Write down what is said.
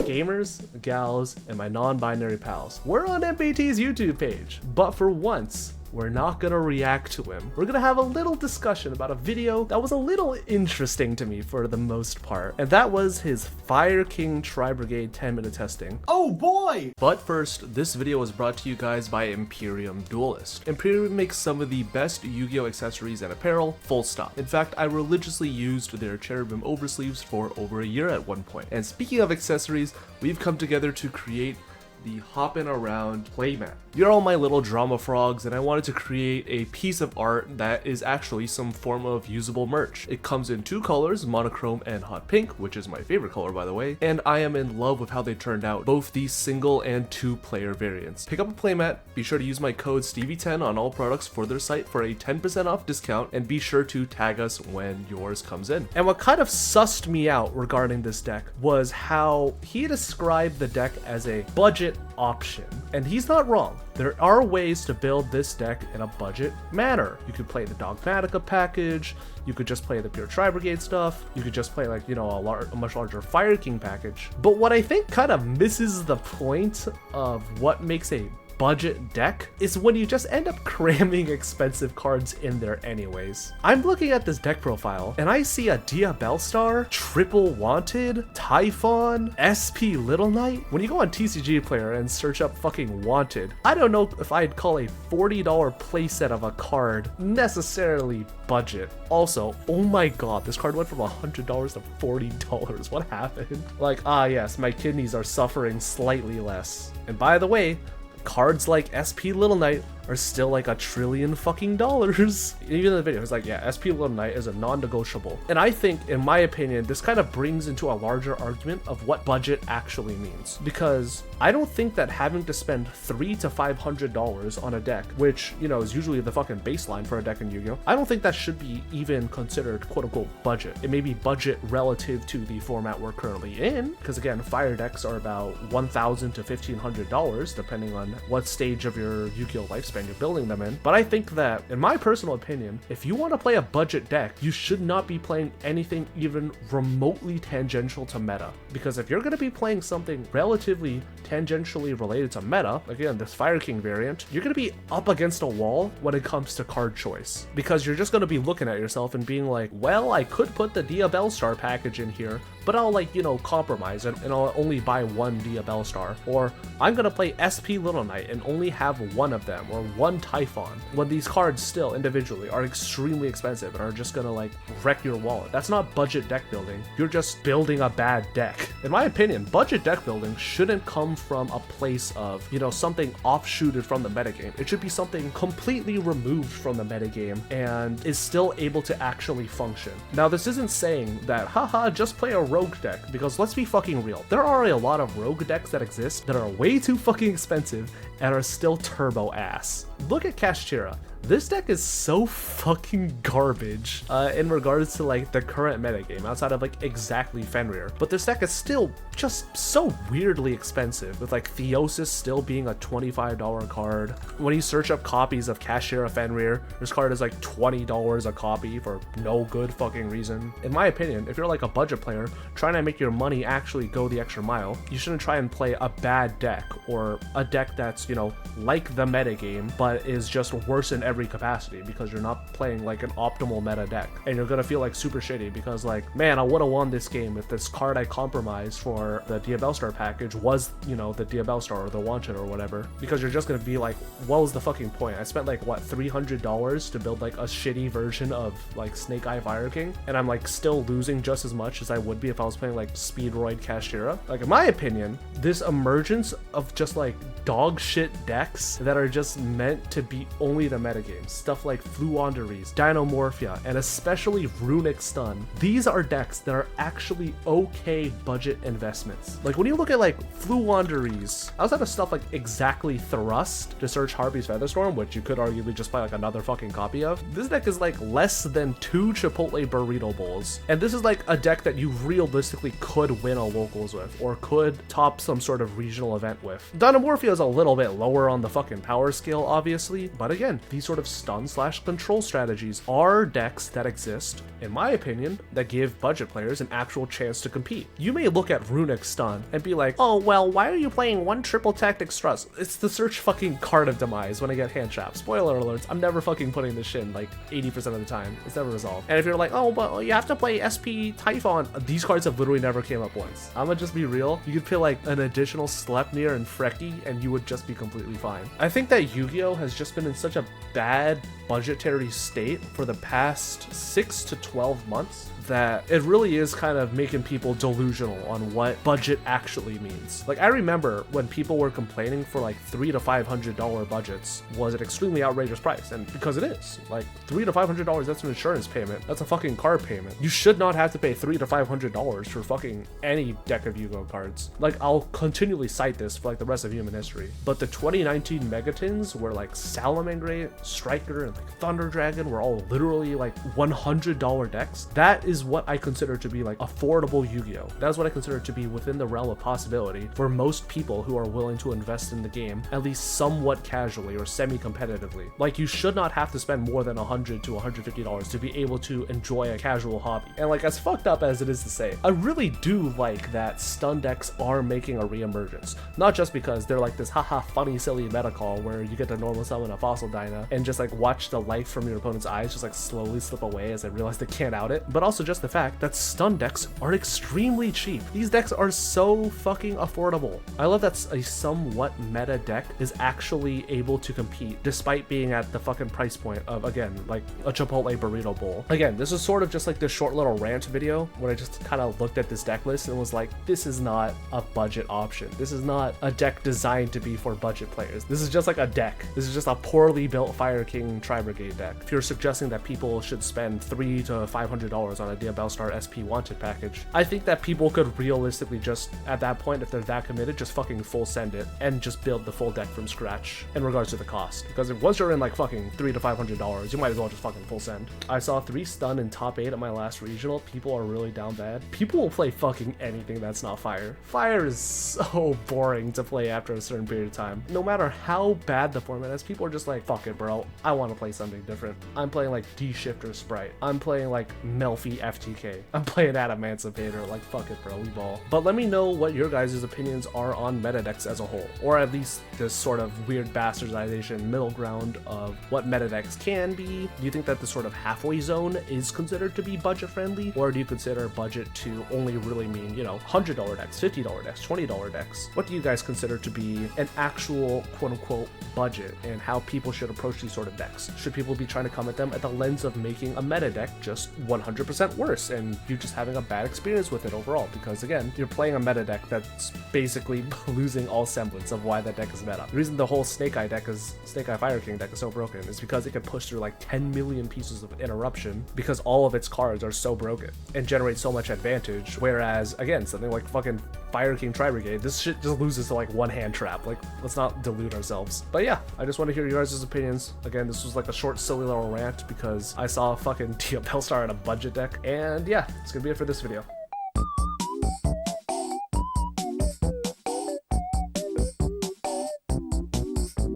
Gamers, gals, and my non-binary pals, we're on MBT's YouTube page, but for once, we're not gonna react to him. We're gonna have a little discussion about a video that was a little interesting to me for the most part, and that was his Fire King Tri-Brigade 10-minute testing. Oh boy! But first, this video was brought to you guys by Imperium Duelist. Imperium makes some of the best Yu-Gi-Oh accessories and apparel, full stop. In fact, I religiously used their cherubim oversleeves for over a year at one point. And speaking of accessories, we've come together to create the Hoppin' Around playmat. You're all my little drama frogs, and I wanted to create a piece of art that is actually some form of usable merch. It comes in two colors, monochrome and hot pink, which is my favorite color by the way, and I am in love with how they turned out, both the single and two player variants. Pick up a playmat, be sure to use my code Stevie10 on all products for their site for a 10% off discount, and be sure to tag us when yours comes in. And what kind of sussed me out regarding this deck was how he described the deck as a budget option, and he's not wrong. There are ways to build this deck in a budget manner. You could play the Dogmatica package, you could just play the pure Tri-Brigade stuff, you could just play like, you know, a much larger Fire King package. But what I think kind of misses the point of what makes a budget deck is when you just end up cramming expensive cards in there anyways. I'm looking at this deck profile and I see a Diabellstar, Triple Wanted, Typhon, SP Little Knight. When you go on TCG Player and search up fucking Wanted, I don't know if I'd call a $40 playset of a card necessarily budget. Also, oh my god, this card went from $100 to $40. What happened? Like, yes, my kidneys are suffering slightly less. And by the way, cards like SP Little Knight are still like $1 trillion fucking dollars. Even in the video, it's like, yeah, SP Little Knight is a non-negotiable. And I think, in my opinion, this kind of brings into a larger argument of what budget actually means. Because I don't think that having to spend $300 to $500 on a deck, which, you know, is usually the fucking baseline for a deck in Yu-Gi-Oh, I don't think that should be even considered quote-unquote budget. It may be budget relative to the format we're currently in, because again, fire decks are about $1,000 to $1,500, depending on what stage of your Yu-Gi-Oh lifespan you're building them in. But I think that, in my personal opinion, if you want to play a budget deck, you should not be playing anything even remotely tangential to meta. Because if you're going to be playing something relatively tangentially related to meta, again, this Fire King variant, you're going to be up against a wall when it comes to card choice. Because you're just going to be looking at yourself and being like, well, I could put the Diabellstar package in here, but I'll, like, you know, compromise and I'll only buy one Diabellstar. Or I'm going to play SP Little Knight and only have one of them, or one Typhon, when these cards still individually are extremely expensive and are just going to, like, wreck your wallet. That's not budget deck building. You're just building a bad deck. In my opinion, budget deck building shouldn't come from a place of, you know, something offshooted from the metagame. It should be something completely removed from the metagame and is still able to actually function. Now, this isn't saying that, haha, just play a rogue deck, because let's be fucking real. There are a lot of rogue decks that exist that are way too fucking expensive and are still turbo ass. Look at Kashtira. This deck is so fucking garbage in regards to like the current metagame, outside of like exactly Fenrir. But this deck is still just so weirdly expensive, with like Theosis still being a $25 card. When you search up copies of Kashtira Fenrir, this card is like $20 a copy for no good fucking reason. In my opinion, if you're like a budget player trying to make your money actually go the extra mile, you shouldn't try and play a bad deck, or a deck that's, you know, like the metagame, but is just worse in every capacity, because you're not playing like an optimal meta deck, and you're gonna feel like super shitty because, like, man, I would have won this game if this card I compromised for the Diabellstar package was, you know, the Diabellstar or the Wanted or whatever. Because you're just gonna be like, what was the fucking point? I spent like, what, $300 to build like a shitty version of like Snake Eye Fire King, and I'm like still losing just as much as I would be if I was playing like Speedroid Kashtira. Like, in my opinion, this emergence of just like dog shit decks that are just meant to be only the metagame, stuff like Fluwanderies, Dinomorphia, and especially Runic Stun, these are decks that are actually okay budget investments. Like, when you look at like Fluwanderies, outside of stuff like exactly Thrust to search Harpy's Featherstorm, which you could arguably just play like another fucking copy of, this deck is like less than 2 Chipotle Burrito Bowls. And this is like a deck that you realistically could win a locals with, or could top some sort of regional event with. Dinomorphia is a little bit lower on the fucking power scale, obviously, but again, these sort of stun slash control strategies are decks that exist, in my opinion, that give budget players an actual chance to compete. You may look at Runic Stun and be like, oh, well, why are you playing one triple tactic stress? It's the search fucking card of demise when I get hand trapped. Spoiler alerts, I'm never fucking putting this shit in like 80% of the time. It's never resolved. And if you're like, oh, but you have to play SP Typhon, these cards have literally never came up once. I'm gonna just be real. You could play like an additional Sleipnir and Freki and you would just be completely fine. I think that Yu-Gi-Oh has just been in such a bad budgetary state for the past 6 to 12 months that it really is kind of making people delusional on what budget actually means. Like, I remember when people were complaining for like $300 to $500 budgets was an extremely outrageous price, and because it is. Like, $300 to $500, that's an insurance payment. That's a fucking car payment. You should not have to pay $300 to $500 for fucking any deck of Yu-Gi-Oh cards. Like, I'll continually cite this for like the rest of human history. But the 2019 Megatins where like Salamangreat, Striker, and like Thunder Dragon were all literally like $100 decks. That is what I consider to be like affordable Yu-Gi-Oh. That is what I consider to be within the realm of possibility for most people who are willing to invest in the game, at least somewhat casually or semi-competitively. Like, you should not have to spend more than $100 to $150 to be able to enjoy a casual hobby. And like, as fucked up as it is to say, I really do like that stun decks are making a re-emergence. Not just because they're like this haha funny silly meta call where you get to normal summon a Fossil Dyna and just like watch the light from your opponent's eyes just like slowly slip away as they realize they can't out it, but also just the fact that stun decks are extremely cheap. These decks are so fucking affordable. I love that a somewhat meta deck is actually able to compete despite being at the fucking price point of, again, like a Chipotle burrito bowl. Again, this is sort of just like this short little rant video where I just kind of looked at this deck list and was like, this is not a budget option. This is not a deck designed to be for budget players. This is just like a deck. This is just a poorly built Fire King Tri-Brigade deck. If you're suggesting that people should spend $300 to $500 on a Diabellstar SP Wanted package, I think that people could realistically just, at that point, if they're that committed, just fucking full send it and just build the full deck from scratch in regards to the cost. Because if once you're in like fucking $300 to $500, you might as well just fucking full send. I saw 3 stun in top 8 at my last regional. People are really down bad. People will play fucking anything that's not fire. Fire is so boring to play after a certain period of time. No matter how bad the format is, people are just like, fuck it, bro. I want to play something different. I'm playing like D-Shifter Sprite. I'm playing like Melfi FTK. I'm playing AdamAta. Like, fuck it, bro. We ball. But let me know what your guys' opinions are on meta decks as a whole, or at least this sort of weird bastardization middle ground of what meta decks can be. Do you think that the sort of halfway zone is considered to be budget friendly, or do you consider budget to only really mean, you know, $100 decks, $50 decks, $20 decks? What do you guys consider to be an actual quote-unquote budget, and how people should approach these sort of decks? Should people be trying to come at them at the lens of making a meta deck just 100% worse and you just having a bad experience with it overall? Because again, you're playing a meta deck that's basically losing all semblance of why that deck is meta. The reason the whole Snake Eye Fire King deck is so broken is because it can push through like 10 million pieces of interruption because all of its cards are so broken and generate so much advantage, whereas again, something like fucking Fire King Tri-Brigade, this shit just loses to like one hand trap. Like, let's not delude ourselves. But yeah, I just want to hear your guys' opinions. Again, this was like a short silly little rant because I saw fucking Diabellstar in a budget deck, and yeah, it's gonna be it for this video.